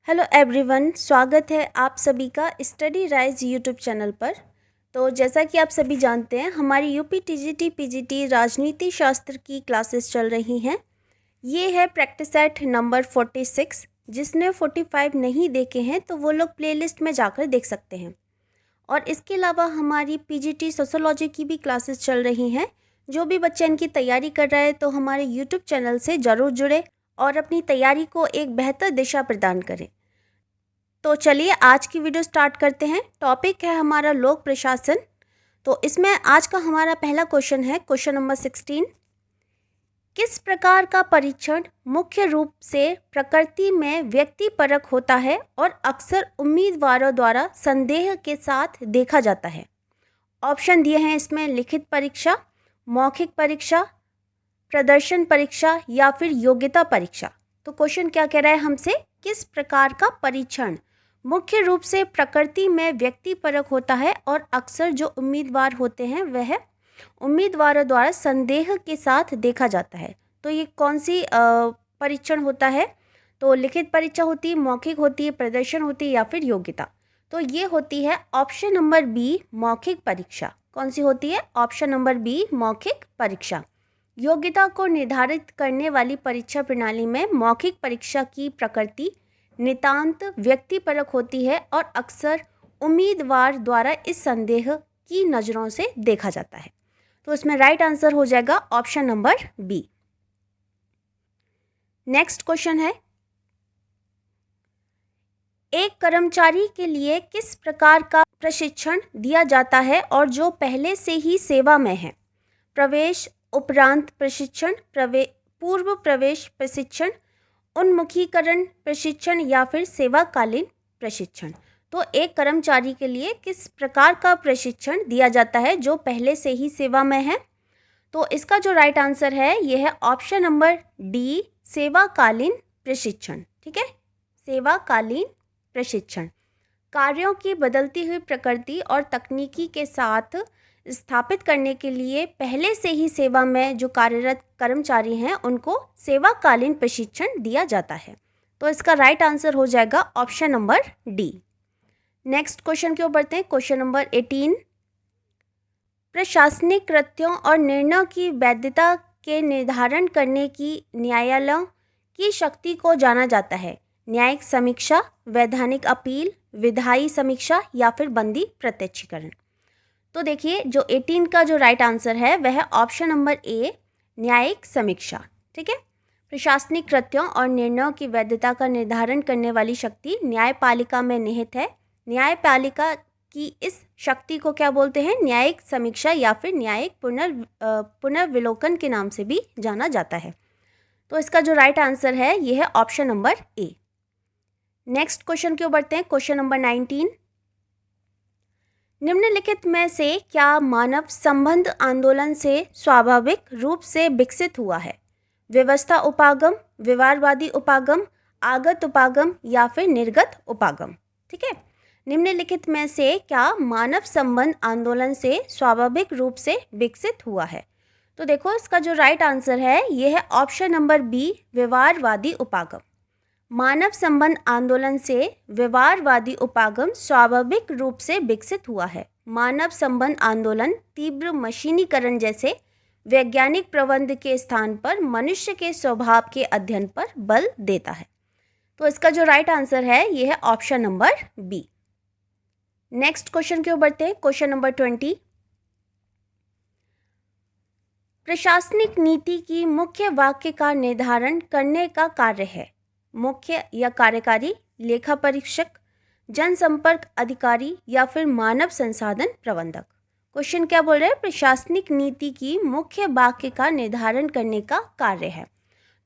Hello everyone, स्वागत है आप सभी का स्टडी राइज यूट्यूब चैनल पर। तो जैसा कि आप सभी जानते हैं, हमारी यूपी टीजीटी पीजीटी राजनीति शास्त्र की क्लासेस चल रही हैं। ये है प्रैक्टिस सेट नंबर 46। जिसने 45 नहीं देखे हैं तो वो लोग प्लेलिस्ट में जाकर देख सकते हैं। और इसके अलावा हमारी पीजीटी सोशोलॉजी की भी क्लासेस चल रही हैं। जो भी बच्चे इनकी तैयारी कर रहे हैं तो हमारे यूट्यूब चैनल से ज़रूर जुड़े और अपनी तैयारी को एक बेहतर दिशा प्रदान करें। तो चलिए आज की वीडियो स्टार्ट करते हैं। टॉपिक है हमारा लोक प्रशासन। तो इसमें आज का हमारा पहला क्वेश्चन है क्वेश्चन नंबर 16। किस प्रकार का परीक्षण मुख्य रूप से प्रकृति में व्यक्तिपरक होता है और अक्सर उम्मीदवारों द्वारा संदेह के साथ देखा जाता है? ऑप्शन दिए हैं इसमें लिखित परीक्षा, मौखिक परीक्षा, प्रदर्शन परीक्षा या फिर योग्यता परीक्षा। तो क्वेश्चन क्या कह रहा है हमसे, किस प्रकार का परीक्षण मुख्य रूप से प्रकृति में व्यक्तिपरक होता है और अक्सर जो उम्मीदवार होते हैं वह उम्मीदवारों द्वारा संदेह के साथ देखा जाता है? तो ये कौन सी परीक्षण होता है? तो लिखित परीक्षा होती है, मौखिक होती है, प्रदर्शन होती है या फिर योग्यता? तो ये होती है ऑप्शन नंबर बी, मौखिक परीक्षा। कौन सी होती है? ऑप्शन नंबर बी, मौखिक परीक्षा। योग्यता को निर्धारित करने वाली परीक्षा प्रणाली में मौखिक परीक्षा की प्रकृति नितांत व्यक्तिपरक होती है और अक्सर उम्मीदवार द्वारा इस संदेह की नज़रों से देखा जाता है। तो इसमें राइट आंसर हो जाएगा option number B. Next question है, एक कर्मचारी के लिए किस प्रकार का प्रशिक्षण दिया जाता है और जो पहले से ही सेवा में है? प्रवेश उपरांत प्रशिक्षण, पूर्व प्रवेश प्रशिक्षण, उन्मुखीकरण प्रशिक्षण या फिर सेवाकालीन प्रशिक्षण? तो एक कर्मचारी के लिए किस प्रकार का प्रशिक्षण दिया जाता है जो पहले से ही सेवा में है? तो इसका जो राइट आंसर है यह है ऑप्शन नंबर डी, सेवाकालीन प्रशिक्षण। ठीक है, सेवाकालीन प्रशिक्षण कार्यों की बदलती हुई प्रकृति और तकनीकी के साथ स्थापित करने के लिए पहले से ही सेवा में जो कार्यरत कर्मचारी हैं उनको सेवाकालीन प्रशिक्षण दिया जाता है। तो इसका राइट आंसर हो जाएगा option number D. Next question की ओर बढ़ते हैं, क्वेश्चन नंबर 18। प्रशासनिक कृत्यों और निर्णयों की वैधता के निर्धारण करने की न्यायालयों की शक्ति को जाना जाता है? न्यायिक समीक्षा, वैधानिक अपील, विधायी समीक्षा या फिर बंदी प्रत्यक्षीकरण? तो देखिए, जो 18 का जो राइट आंसर है वह है ऑप्शन नंबर ए, न्यायिक समीक्षा। ठीक है, प्रशासनिक कृत्यों और निर्णयों की वैधता का निर्धारण करने वाली शक्ति न्यायपालिका में निहित है। न्यायपालिका की इस शक्ति को क्या बोलते हैं? न्यायिक समीक्षा या फिर न्यायिक पुनर्विलोकन के नाम से भी जाना जाता है। तो इसका जो राइट आंसर है यह है option number A. Next question की ओर बढ़ते हैं, क्वेश्चन नंबर 19। निम्नलिखित में से क्या मानव संबंध आंदोलन से स्वाभाविक रूप से विकसित हुआ है? व्यवस्था उपागम, व्यवहारवादी उपागम, आगत उपागम या फिर निर्गत उपागम? ठीक है, निम्नलिखित में से क्या मानव संबंध आंदोलन से स्वाभाविक रूप से विकसित हुआ है? तो देखो, इसका जो राइट आंसर है यह है ऑप्शन नंबर बी, व्यवहारवादी उपागम। मानव संबंध आंदोलन से व्यवहारवादी उपागम स्वाभाविक रूप से विकसित हुआ है। मानव संबंध आंदोलन तीव्र मशीनीकरण जैसे वैज्ञानिक प्रबंध के स्थान पर मनुष्य के स्वभाव के अध्ययन पर बल देता है। तो इसका जो राइट आंसर है यह है option number B. Next question की ओर बढ़ते हैं, क्वेश्चन नंबर 20। प्रशासनिक नीति की मुख्य वाक्य का निर्धारण करने का कार्य है? मुख्य या कार्यकारी, लेखा परीक्षक, जनसंपर्क अधिकारी या फिर मानव संसाधन प्रबंधक? क्वेश्चन क्या बोल रहे हैं? प्रशासनिक नीति की मुख्य वाक्य का निर्धारण करने का कार्य है।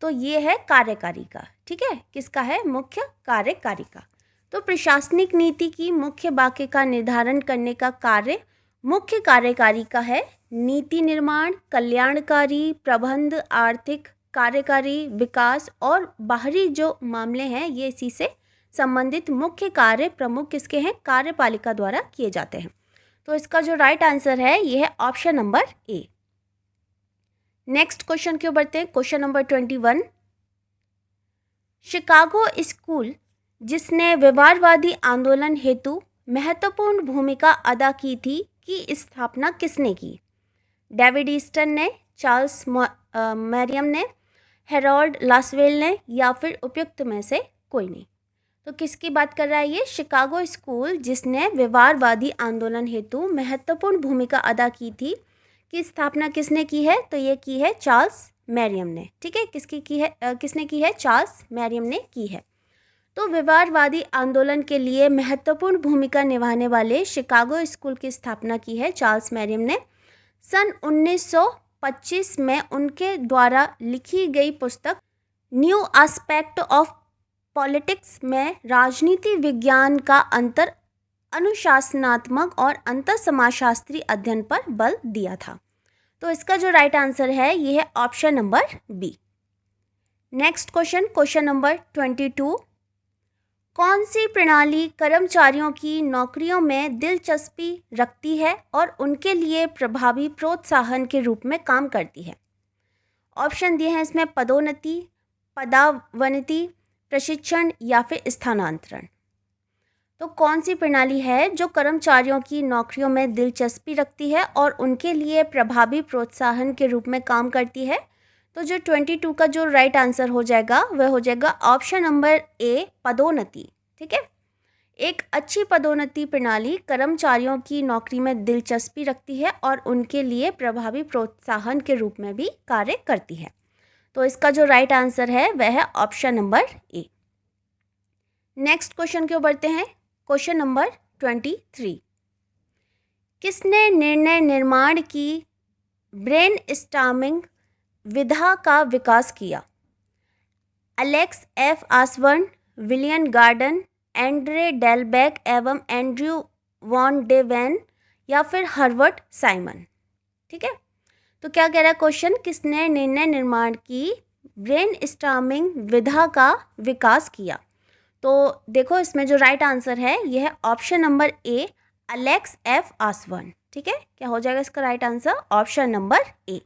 तो ये है कार्यकारी का। ठीक है, किसका है? मुख्य कार्यकारी का। तो प्रशासनिक नीति की मुख्य वाक्य का निर्धारण करने का कार्य मुख्य कार्यकारी का है। नीति निर्माण, कल्याणकारी, प्रबंध, आर्थिक, कार्यकारी, विकास और बाहरी जो मामले हैं ये इसी से संबंधित मुख्य कार्य प्रमुख किसके हैं? कार्यपालिका द्वारा किए जाते हैं। तो इसका जो राइट आंसर है यह है option number A. Next question की ओर बढ़ते हैं, क्वेश्चन नंबर 21। शिकागो स्कूल जिसने व्यवहारवादी आंदोलन हेतु महत्वपूर्ण भूमिका अदा की थी की स्थापना किसने की? डेविड ईस्टन ने, चार्ल्स मैरियम ने, हेरोल्ड लासवेल ने, या फिर उपयुक्त में से कोई नहीं। तो किसकी बात कर रहा है ये? शिकागो स्कूल, जिसने व्यवहारवादी आंदोलन हेतु महत्वपूर्ण भूमिका अदा की थी, की स्थापना किसने की है? तो ये की है चार्ल्स मैरियम ने। ठीक है, किसने की है? चार्ल्स मैरियम ने की है। तो व्यवहारवादी आंदोलन के लिए महत्वपूर्ण भूमिका निभाने वाले शिकागो स्कूल की स्थापना की है चार्ल्स मैरियम ने। सन 1925 में उनके द्वारा लिखी गई पुस्तक न्यू एस्पेक्ट ऑफ पॉलिटिक्स में राजनीति विज्ञान का अंतर अनुशासनात्मक और अंतर समाजशास्त्री अध्ययन पर बल दिया था। तो इसका जो राइट आंसर है ये है option number B. Next question number 22। कौन सी प्रणाली कर्मचारियों की नौकरियों में दिलचस्पी रखती है और उनके लिए प्रभावी प्रोत्साहन के रूप में काम करती है? ऑप्शन दिए हैं इसमें पदोन्नति, पदावनति, प्रशिक्षण या फिर स्थानांतरण। तो कौन सी प्रणाली है जो कर्मचारियों की नौकरियों में दिलचस्पी रखती है और उनके लिए प्रभावी प्रोत्साहन के रूप में काम करती है? तो जो 22 का जो राइट आंसर हो जाएगा वह हो जाएगा ऑप्शन नंबर ए, पदोन्नति। ठीक है, एक अच्छी पदोन्नति प्रणाली कर्मचारियों की नौकरी में दिलचस्पी रखती है और उनके लिए प्रभावी प्रोत्साहन के रूप में भी कार्य करती है। तो इसका जो राइट आंसर है वह है option number A. Next question की ओर बढ़ते हैं। Question number 23। किसने निर्णय निर्माण की ब्रेनस्टॉर्मिंग विधा का विकास किया? Alex F Osborn, William Gordon, Andre Delbecq एवं एंड्रयू वॉन डे वैन, या फिर हर्बर्ट साइमन। ठीक है, तो क्या कह रहा है क्वेश्चन? किसने निर्णय निर्माण की ब्रेनस्टॉर्मिंग विधा का विकास किया? तो देखो इसमें जो राइट आंसर है यह है option number A, Alex F Osborn. ठीक है, क्या हो जाएगा इसका right answer? Option number A.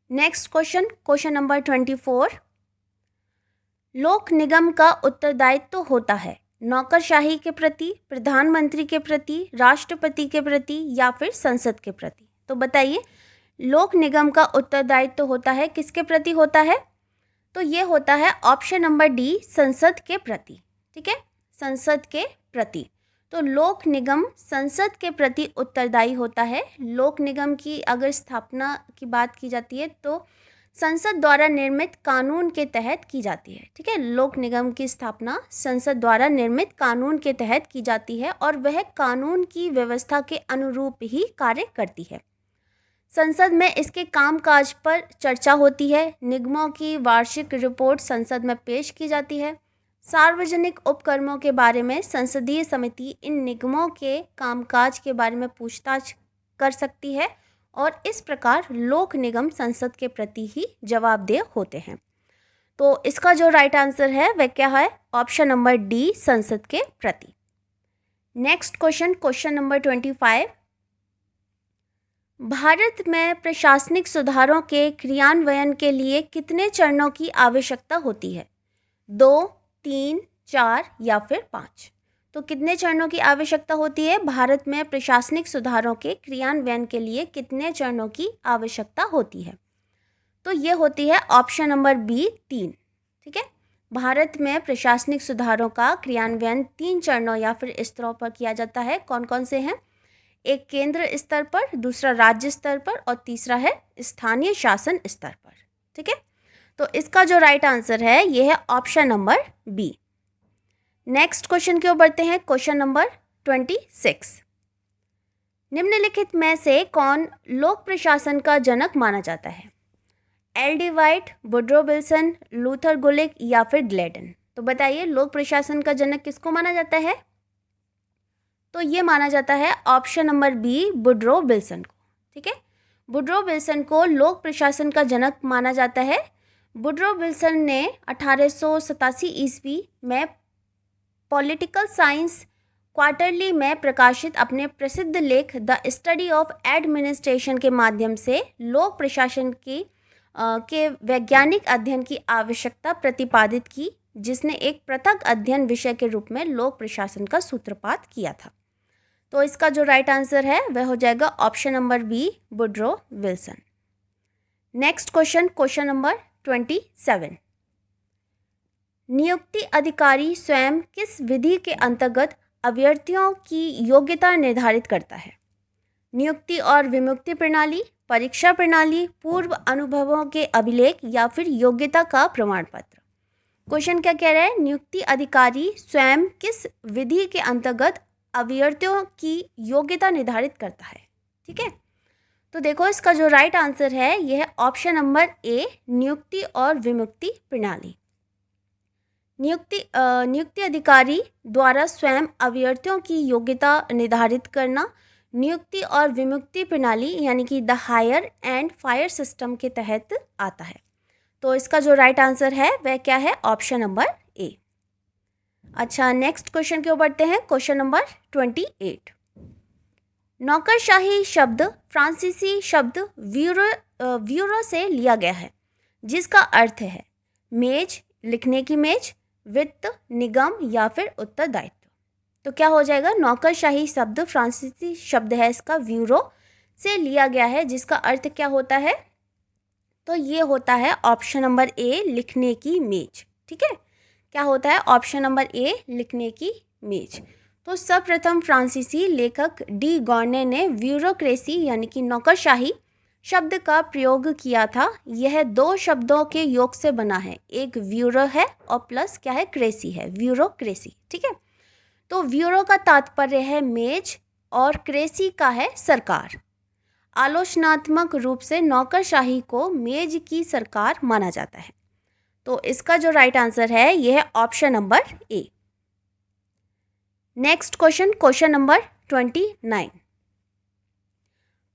Next question number 24। लोक निगम का उत्तरदायित्व होता है नौकरशाही के प्रति, प्रधानमंत्री के प्रति, राष्ट्रपति के प्रति, या फिर संसद के प्रति? तो बताइए, लोक निगम का उत्तरदायित्व होता है किसके प्रति होता है? तो ये होता है ऑप्शन नंबर डी, संसद के प्रति। ठीक है, संसद के प्रति। तो लोक निगम संसद के प्रति उत्तरदायी होता है। लोक निगम की अगर स्थापना की बात की जाती है तो संसद द्वारा निर्मित कानून के तहत की जाती है। ठीक है, लोक निगम की स्थापना संसद द्वारा निर्मित कानून के तहत की जाती है और वह कानून की व्यवस्था के अनुरूप ही कार्य करती है। संसद में इसके कामकाज पर चर्चा होती है। निगमों की वार्षिक रिपोर्ट संसद में पेश की जाती है। सार्वजनिक उपक्रमों के बारे में संसदीय समिति इन निगमों के कामकाज के बारे में पूछताछ कर सकती है और इस प्रकार लोक निगम संसद के प्रति ही जवाबदेह होते हैं। तो इसका जो राइट आंसर है वह क्या है? ऑप्शन नंबर डी, संसद के प्रति। Next question number 25। भारत में प्रशासनिक सुधारों के क्रियान्वयन के लिए कितने चरणों की आवश्यकता होती है? 2, 3, 4 या फिर 5? तो कितने चरणों की आवश्यकता होती है? भारत में प्रशासनिक सुधारों के क्रियान्वयन के लिए कितने चरणों की आवश्यकता होती है? तो ये होती है ऑप्शन नंबर बी, 3। ठीक है, भारत में प्रशासनिक सुधारों का क्रियान्वयन 3 चरणों या फिर स्तरों पर किया जाता है। कौन कौन से हैं? एक केंद्र स्तर पर, दूसरा राज्य स्तर पर और तीसरा है स्थानीय शासन स्तर पर। ठीक है, तो इसका जो राइट आंसर है यह है option number B. Next question की ओर बढ़ते हैं। Question number 26। निम्नलिखित में से कौन लोक प्रशासन का जनक माना जाता है? L D. White, Woodrow Wilson, Luther Gulick या फिर ग्लैडन? तो बताइए, लोक प्रशासन का जनक किसको माना जाता है? तो ये माना जाता है option number B, Woodrow Wilson को। ठीक है, वुड्रो विल्सन को लोक प्रशासन का जनक माना जाता है। वुड्रो विल्सन ने 1887 ईस्वी में पॉलिटिकल साइंस क्वार्टरली में प्रकाशित अपने प्रसिद्ध लेख द स्टडी ऑफ एडमिनिस्ट्रेशन के माध्यम से लोक प्रशासन के वैज्ञानिक अध्ययन की आवश्यकता प्रतिपादित की जिसने एक पृथक अध्ययन विषय के रूप में लोक प्रशासन का सूत्रपात किया था? तो इसका जो राइट आंसर है वह हो जाएगा option number B, Woodrow Wilson. Next question, question number 27। नियुक्ति अधिकारी स्वयं किस विधि के अंतर्गत अभ्यर्थियों की योग्यता निर्धारित करता है? नियुक्ति और विमुक्ति प्रणाली, परीक्षा प्रणाली, पूर्व अनुभवों के अभिलेख या फिर योग्यता का प्रमाण पत्र। क्वेश्चन क्या कह रहा है? नियुक्ति अधिकारी स्वयं किस विधि के अंतर्गत अभ्यर्थियों की योग्यता निर्धारित करता है? ठीक है, तो देखो इसका जो राइट आंसर है यह है ऑप्शन नंबर ए, नियुक्ति और विमुक्ति प्रणाली। नियुक्ति अधिकारी द्वारा स्वयं अभ्यर्थियों की योग्यता निर्धारित करना नियुक्ति और विमुक्ति प्रणाली यानी कि the hire and fire system के तहत आता है। तो इसका जो राइट आंसर है वह क्या है? ऑप्शन नंबर ए। अच्छा, नेक्स्ट क्वेश्चन की ओर बढ़ते हैं। Question number 28। नौकरशाही शब्द फ्रांसीसी शब्द व्यूरो से लिया गया है, जिसका अर्थ है मेज, लिखने की मेज, वित्त, निगम या फिर उत्तरदायित्व। तो क्या हो जाएगा? नौकरशाही शब्द फ्रांसीसी शब्द है, इसका व्यूरो से लिया गया है, जिसका अर्थ क्या होता है? तो ये होता है ऑप्शन नंबर ए, लिखने की मेज। ठीक है, क्या होता है? ऑप्शन नंबर ए, लिखने की मेज। तो सर्वप्रथम फ्रांसीसी लेखक डी गॉर्ने ने ब्यूरोक्रेसी यानी कि नौकरशाही शब्द का प्रयोग किया था। यह दो शब्दों के योग से बना है, एक ब्यूरो है और प्लस क्या है? क्रेसी है, ब्यूरोक्रेसी। ठीक है, तो ब्यूरो का तात्पर्य है मेज और क्रेसी का है सरकार। आलोचनात्मक रूप से नौकरशाही को मेज की सरकार माना जाता है। तो इसका जो राइट आंसर है यह है option number A. Next question, question number 29।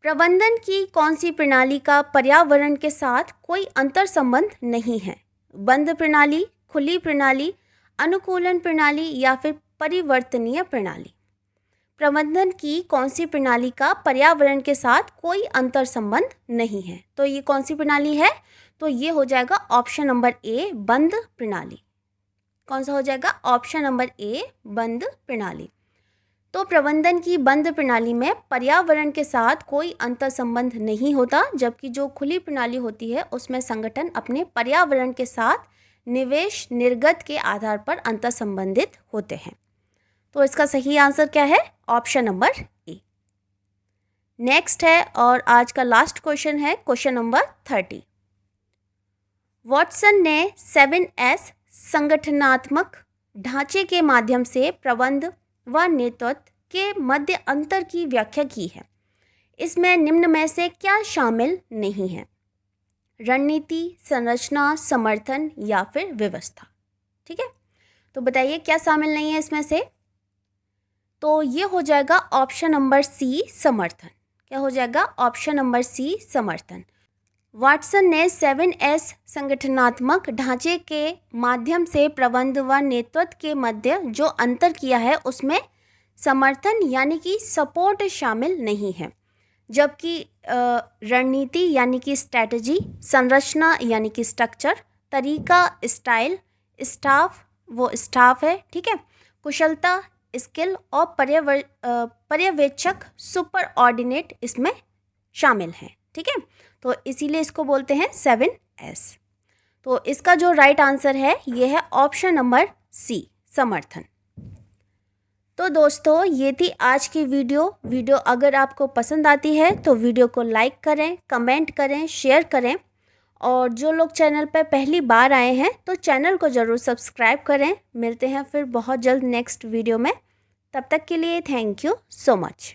प्रबंधन की कौन सी प्रणाली का पर्यावरण के साथ कोई अंतर संबंध नहीं है? बंद प्रणाली, खुली प्रणाली, अनुकूलन प्रणाली या फिर परिवर्तनीय प्रणाली। प्रबंधन की कौन सी प्रणाली का पर्यावरण के साथ कोई अंतर संबंध नहीं है? तो ये कौन सी प्रणाली है? तो ये हो जाएगा ऑप्शन नंबर ए, बंद प्रणाली। कौन सा हो जाएगा? ऑप्शन नंबर ए, बंद प्रणाली। तो प्रबंधन की बंद प्रणाली में पर्यावरण के साथ कोई अंतर संबंध नहीं होता, जबकि जो खुली प्रणाली होती है उसमें संगठन अपने पर्यावरण के साथ निवेश निर्गत के आधार पर अंतर संबंधित होते हैं। तो इसका सही आंसर क्या है? Option number A. नेक्स्ट है और आज का लास्ट क्वेश्चन है क्वेश्चन नंबर 30। वॉटसन ने 7S संगठनात्मक ढांचे के माध्यम से प्रबंध व नेतृत्व के मध्य अंतर की व्याख्या की है। इसमें निम्न में से क्या शामिल नहीं है? रणनीति, संरचना, समर्थन या फिर व्यवस्था। ठीक है, तो बताइए क्या शामिल नहीं है इसमें से? तो ये हो जाएगा ऑप्शन नंबर सी, समर्थन। क्या हो जाएगा? ऑप्शन नंबर सी, समर्थन। वाटसन ने 7S संगठनात्मक ढांचे के माध्यम से प्रबंध व नेतृत्व के मध्य जो अंतर किया है उसमें समर्थन यानी कि सपोर्ट शामिल नहीं है, जबकि रणनीति यानी कि स्ट्रैटेजी, संरचना यानी कि स्ट्रक्चर, तरीका स्टाइल, स्टाफ वो स्टाफ है, ठीक है, कुशलता स्किल और पर्यवेक्षक सुपर ऑर्डिनेट इसमें शामिल हैं। ठीक है, तो इसीलिए इसको बोलते हैं 7S। तो इसका जो राइट आंसर है ये है ऑप्शन नंबर सी, समर्थन। तो दोस्तों ये थी आज की वीडियो अगर आपको पसंद आती है तो वीडियो को लाइक करें, कमेंट करें, शेयर करें, और जो लोग चैनल पर पहली बार आए हैं तो चैनल को ज़रूर सब्सक्राइब करें। मिलते हैं फिर बहुत जल्द नेक्स्ट वीडियो में, तब तक के लिए थैंक यू सो मच।